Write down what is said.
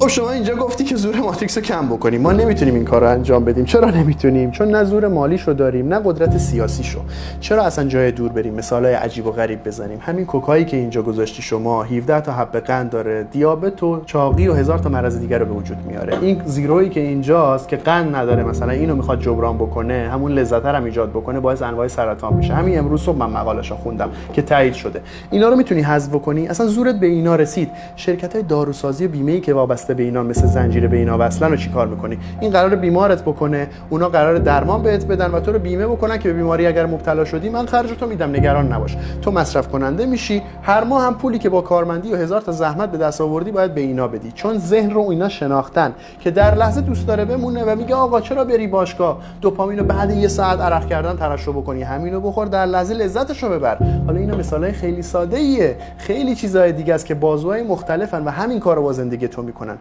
خب شما اینجا گفتی که زور ماتریکس رو کم بکنیم. ما نمیتونیم این کار رو انجام بدیم. چرا نمیتونیم؟ چون نه زور مالیشو داریم نه قدرت سیاسیشو. چرا اصلا جای دور بریم مثالای عجیب و غریب بزنیم؟ همین کوکایی که اینجا گذاشتی شما 17 تا حب قند داره، دیابت و چاقی و هزار تا مرض دیگر رو به وجود میاره. این زیرویی که اینجاست که قند نداره، مثلا اینو میخواد جبران بکنه، همون لذت رو ایجاد بکنه، باعث انواع سرطان میشه. همین امروز صبح من مقاله‌شو خوندم که تایید شده. اینا رو میتونی حذف کنی. اصلا زورت به اینا رسید. شرکت‌های داروسازی و بیمه‌ای که وابسته به اینا مثل زنجیره به اینا وصلن رو چیکار می‌کنی؟ این قراره بیمارت بکنه، اونا قراره درمان بهت بدن و تو رو بیمه بکنن که به بیماری اگر مبتلا شدی من خرجتو میدم، نگران نباش. تو مصرف کننده میشی، هر ماه هم پولی که با کارمندی و هزار تا زحمت به دست آوردی باید به اینا بدی، چون ذهن رو اینا شناختن که در لحظه دوست داره بمونه و میگه آقا چرا بری باشگاه، دوپامینو بعد یه ساعت عرق کردن ترشح بکنی، همینو بخور در لحظه لذتشو ببر. حالا اینا مثالای خیلی ساده‌ایه، خیلی چیزای دیگه است که بازوهای مختلفن و همین کارو با زندگی تو میکنن.